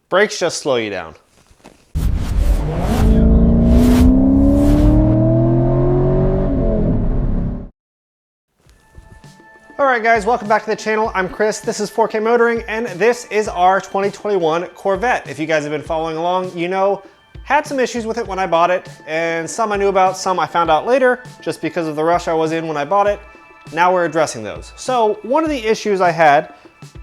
Brakes just slow you down. Alright guys, welcome back to the channel. I'm Chris, this is 4K Motoring, and this is our 2021 Corvette. If you guys have been following along, you know, had some issues with it when I bought it, and some I knew about, some I found out later, just because of the rush I was in when I bought it. Now we're addressing those. So one of the issues I had,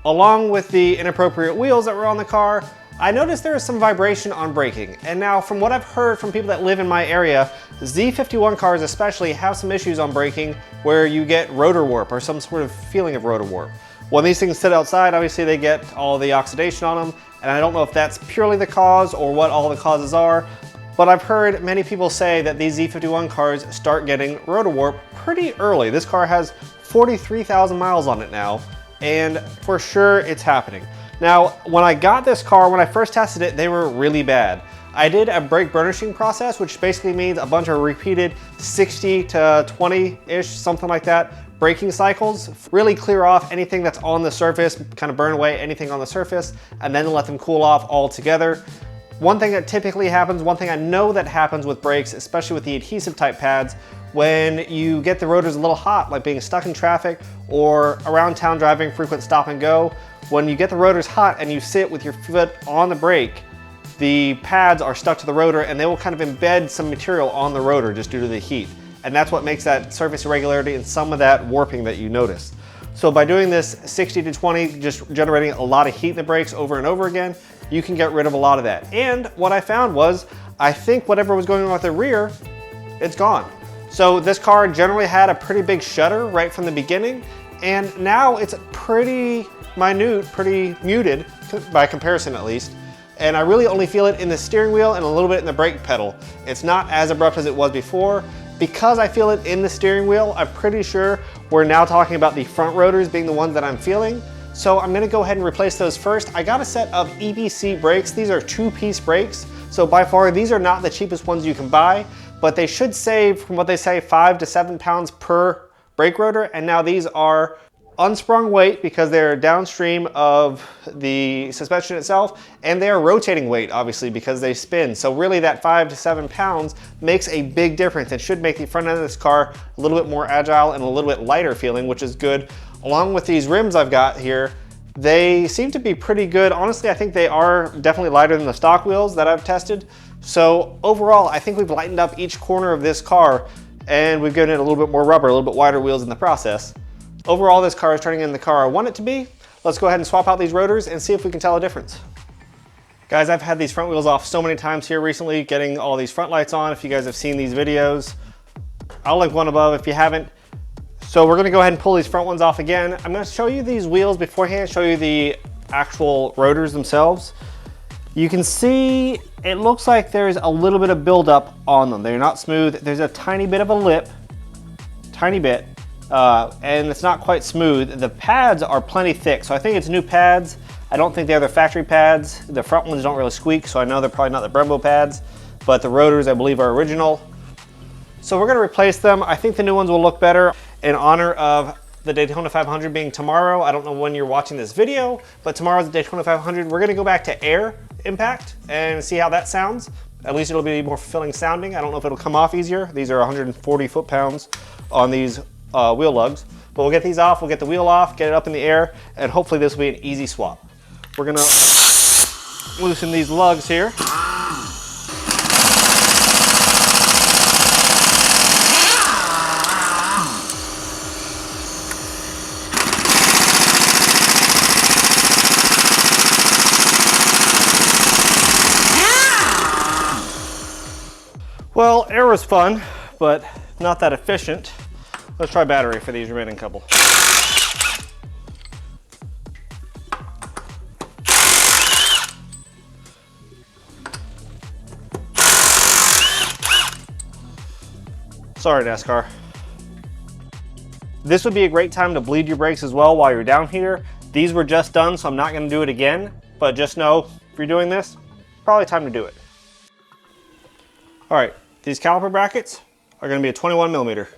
along with the inappropriate wheels that were on the car, I noticed there is some vibration on braking. And now from what I've heard from people that live in my area, Z51 cars especially have some issues on braking where you get rotor warp or some sort of feeling of rotor warp. When these things sit outside, obviously they get all the oxidation on them, and I don't know if that's purely the cause or what all the causes are, but I've heard many people say that these Z51 cars start getting rotor warp pretty early. This car has 43,000 miles on it now, and for sure it's happening. Now, when I got this car, when I first tested it, they were really bad. I did a brake burnishing process, which basically means a bunch of repeated 60 to 20-ish, something like that, braking cycles. Really clear off anything that's on the surface, kind of burn away anything on the surface, and then let them cool off altogether. One thing that typically happens, one thing I know that happens with brakes, especially with the adhesive type pads, when you get the rotors a little hot, like being stuck in traffic or around town driving, frequent stop and go, when you get the rotors hot and you sit with your foot on the brake, the pads are stuck to the rotor and they will kind of embed some material on the rotor just due to the heat. And that's what makes that surface irregularity and some of that warping that you notice. So by doing this 60 to 20, just generating a lot of heat in the brakes over and over again, you can get rid of a lot of that. And what I found was, I think whatever was going on with the rear, it's gone. So this car generally had a pretty big shudder right from the beginning, and now it's pretty minute, pretty muted, by comparison at least. And I really only feel it in the steering wheel and a little bit in the brake pedal. It's not as abrupt as it was before. Because I feel it in the steering wheel, I'm pretty sure we're now talking about the front rotors being the ones that I'm feeling. So I'm gonna go ahead and replace those first. I got a set of EBC brakes. These are two-piece brakes. So by far, these are not the cheapest ones you can buy, but they should save, from what they say, 5 to 7 pounds per brake rotor. And now these are unsprung weight because they're downstream of the suspension itself, and they are rotating weight, obviously, because they spin. So really that 5 to 7 pounds makes a big difference. It should make the front end of this car a little bit more agile and a little bit lighter feeling, which is good. Along with these rims I've got here, they seem to be pretty good. Honestly, I think they are definitely lighter than the stock wheels that I've tested. So overall, I think we've lightened up each corner of this car and we've given it a little bit more rubber, a little bit wider wheels in the process. Overall, this car is turning in the car I want it to be. Let's go ahead and swap out these rotors and see if we can tell a difference. Guys, I've had these front wheels off so many times here recently, getting all these front lights on. If you guys have seen these videos, I'll link one above if you haven't. So we're gonna go ahead and pull these front ones off again. I'm gonna show you these wheels beforehand, show you the actual rotors themselves. You can see it looks like there's a little bit of buildup on them. They're not smooth. There's a tiny bit of a lip, tiny bit. And it's not quite smooth. The pads are plenty thick, so I think it's new pads. I don't think they're the factory pads. The front ones don't really squeak, so I know they're probably not the Brembo pads, but the rotors I believe are original. So we're gonna replace them. I think the new ones will look better in honor of the Daytona 500 being tomorrow. I don't know when you're watching this video, but tomorrow's the Daytona 500. We're gonna go back to air impact and see how that sounds. At least it'll be more fulfilling sounding. I don't know if it'll come off easier. These are 140 foot-pounds on these wheel lugs, but we'll get these off, we'll get the wheel off, get it up in the air, and hopefully this will be an easy swap. We're gonna loosen these lugs here. Well, air was fun, but not that efficient. Let's try battery for these remaining couple. Sorry, NASCAR. This would be a great time to bleed your brakes as well while you're down here. These were just done, so I'm not gonna do it again, but just know if you're doing this, probably time to do it. All right, these caliper brackets are gonna be a 21 millimeter.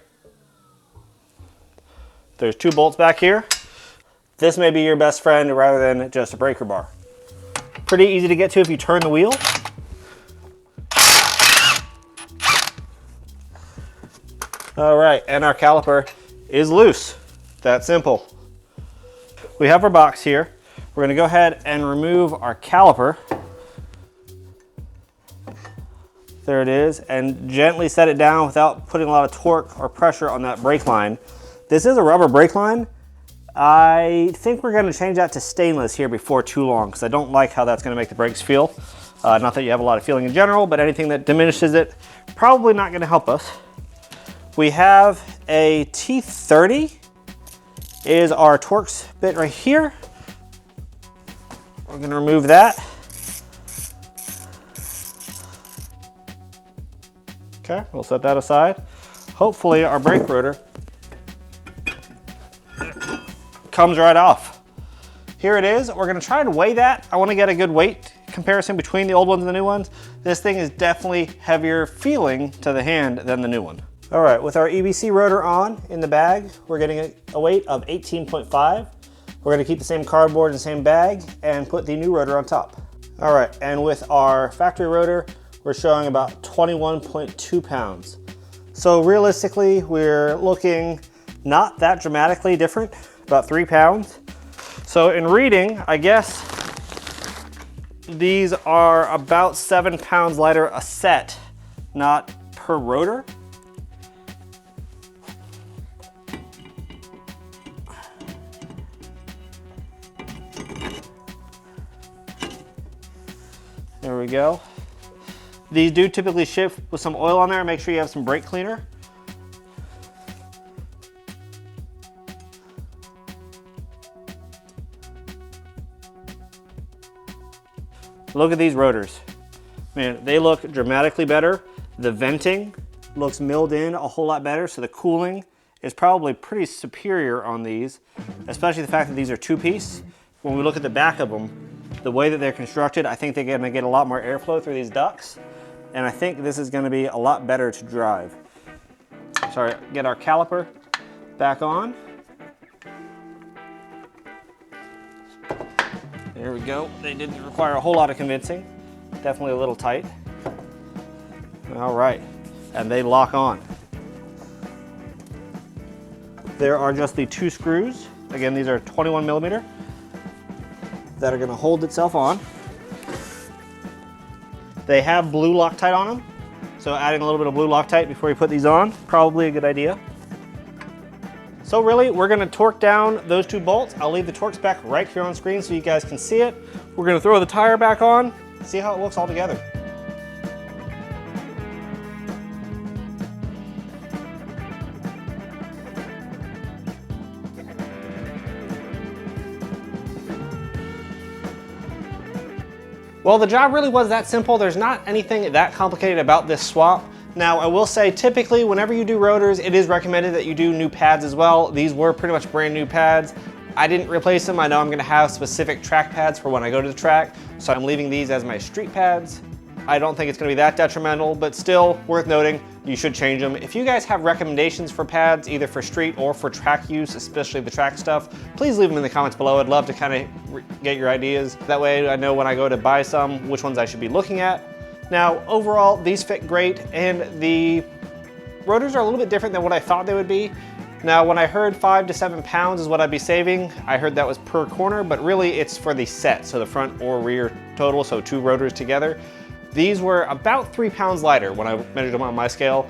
There's 2 bolts back here. This may be your best friend rather than just a breaker bar. Pretty easy to get to if you turn the wheel. All right, and our caliper is loose. That simple. We have our box here. We're gonna go ahead and remove our caliper. There it is, and gently set it down without putting a lot of torque or pressure on that brake line. This is a rubber brake line. I think we're gonna change that to stainless here before too long because I don't like how that's gonna make the brakes feel. Not that you have a lot of feeling in general, but anything that diminishes it, probably not gonna help us. We have a T30 is our Torx bit right here. We're gonna remove that. Okay, we'll set that aside. Hopefully our brake rotor comes right off. Here it is. We're gonna try to weigh that. I wanna get a good weight comparison between the old ones and the new ones. This thing is definitely heavier feeling to the hand than the new one. All right, with our EBC rotor on in the bag, we're getting a weight of 18.5. We're gonna keep the same cardboard and same bag and put the new rotor on top. All right, and with our factory rotor, we're showing about 21.2 pounds. So realistically, we're looking not that dramatically different, about 3 pounds. So in reading, I guess these are about 7 pounds lighter a set, not per rotor. There we go. These do typically ship with some oil on there. Make sure you have some brake cleaner. Look at these rotors. Man, they look dramatically better. The venting looks milled in a whole lot better, so the cooling is probably pretty superior on these, especially the fact that these are two-piece. When we look at the back of them, the way that they're constructed, I think they're gonna get a lot more airflow through these ducts, and I think this is gonna be a lot better to drive. Sorry, get our caliper back on. There we go. They didn't require a whole lot of convincing. Definitely a little tight. All right, and they lock on. There are just the 2 screws. Again, these are 21 millimeter that are gonna hold itself on. They have blue Loctite on them, so adding a little bit of blue Loctite before you put these on, probably a good idea. So really, we're gonna torque down those 2 bolts. I'll leave the torque spec right here on screen so you guys can see it. We're gonna throw the tire back on, see how it looks all together. Well, the job really was that simple. There's not anything that complicated about this swap. Now, I will say, typically, whenever you do rotors, it is recommended that you do new pads as well. These were pretty much brand new pads. I didn't replace them. I know I'm gonna have specific track pads for when I go to the track, so I'm leaving these as my street pads. I don't think it's gonna be that detrimental, but still worth noting, you should change them. If you guys have recommendations for pads, either for street or for track use, especially the track stuff, please leave them in the comments below. I'd love to kind of get your ideas. That way I know when I go to buy some, which ones I should be looking at. Now, overall, these fit great, and the rotors are a little bit different than what I thought they would be. Now, when I heard 5 to 7 pounds is what I'd be saving, I heard that was per corner, but really it's for the set, so the front or rear total, so 2 rotors together. These were about 3 pounds lighter when I measured them on my scale.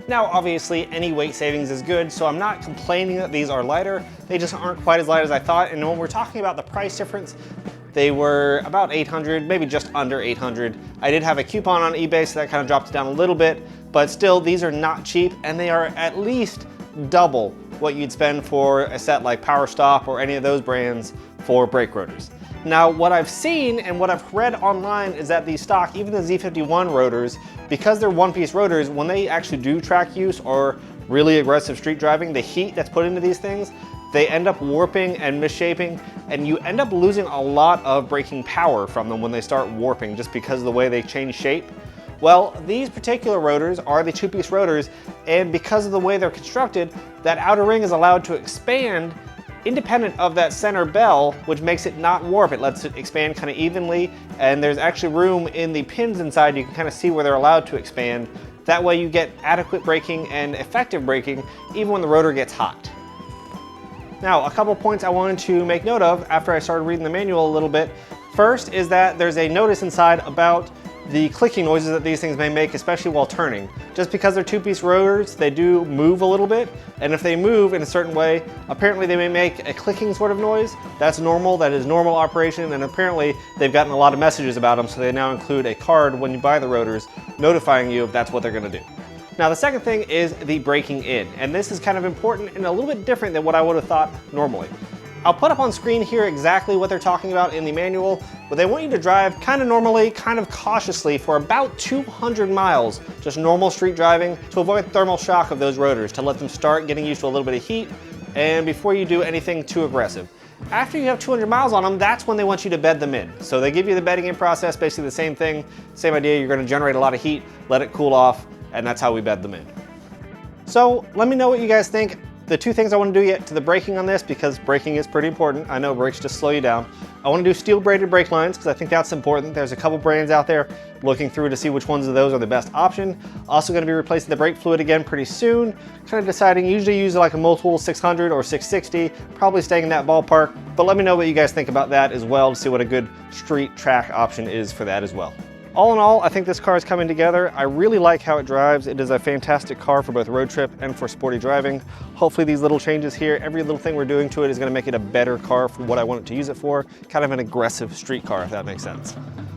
Now, obviously, any weight savings is good, so I'm not complaining that these are lighter. They just aren't quite as light as I thought, and when we're talking about the price difference, they were about 800, maybe just under 800. I did have a coupon on eBay, so that kind of dropped it down a little bit, but still, these are not cheap, and they are at least double what you'd spend for a set like Power Stop or any of those brands for brake rotors. Now, what I've seen and what I've read online is that these stock, even the Z51 rotors, because they're one-piece rotors, when they actually do track use or really aggressive street driving, the heat that's put into these things, they end up warping and misshaping, and you end up losing a lot of braking power from them when they start warping just because of the way they change shape. Well, these particular rotors are the 2-piece rotors, and because of the way they're constructed, that outer ring is allowed to expand independent of that center bell, which makes it not warp. It lets it expand kind of evenly, and there's actually room in the pins inside. You can kind of see where they're allowed to expand. That way you get adequate braking and effective braking even when the rotor gets hot. Now, a couple points I wanted to make note of after I started reading the manual a little bit. First is that there's a notice inside about the clicking noises that these things may make, especially while turning. Just because they're two-piece rotors, they do move a little bit, and if they move in a certain way, apparently they may make a clicking sort of noise. That's normal, that is normal operation, and apparently they've gotten a lot of messages about them, so they now include a card when you buy the rotors notifying you if that's what they're gonna do. Now the second thing is the braking in, and this is kind of important and a little bit different than what I would have thought normally. I'll put up on screen here exactly what they're talking about in the manual, but they want you to drive kind of normally, kind of cautiously for about 200 miles, just normal street driving, to avoid thermal shock of those rotors, to let them start getting used to a little bit of heat, and before you do anything too aggressive. After you have 200 miles on them, that's when they want you to bed them in. So they give you the bedding in process, basically the same thing, same idea. You're going to generate a lot of heat, let it cool off, and that's how we bed them in. So let me know what you guys think. The two things I want to do yet to the braking on this, because braking is pretty important. I know brakes just slow you down. I want to do steel braided brake lines because I think that's important. There's a couple brands out there, looking through to see which ones of those are the best option. Also going to be replacing the brake fluid again pretty soon. Kind of deciding, usually use like a multiple 600 or 660, probably staying in that ballpark. But let me know what you guys think about that as well, to see what a good street track option is for that as well. All in all, I think this car is coming together. I really like how it drives. It is a fantastic car for both road trip and for sporty driving. Hopefully these little changes here, every little thing we're doing to it is gonna make it a better car for what I want it to use it for. Kind of an aggressive street car, if that makes sense.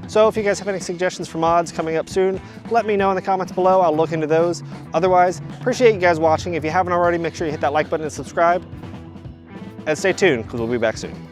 So if you guys have any suggestions for mods coming up soon, let me know in the comments below. I'll look into those. Otherwise, appreciate you guys watching. If you haven't already, make sure you hit that like button and subscribe. And stay tuned, because we'll be back soon.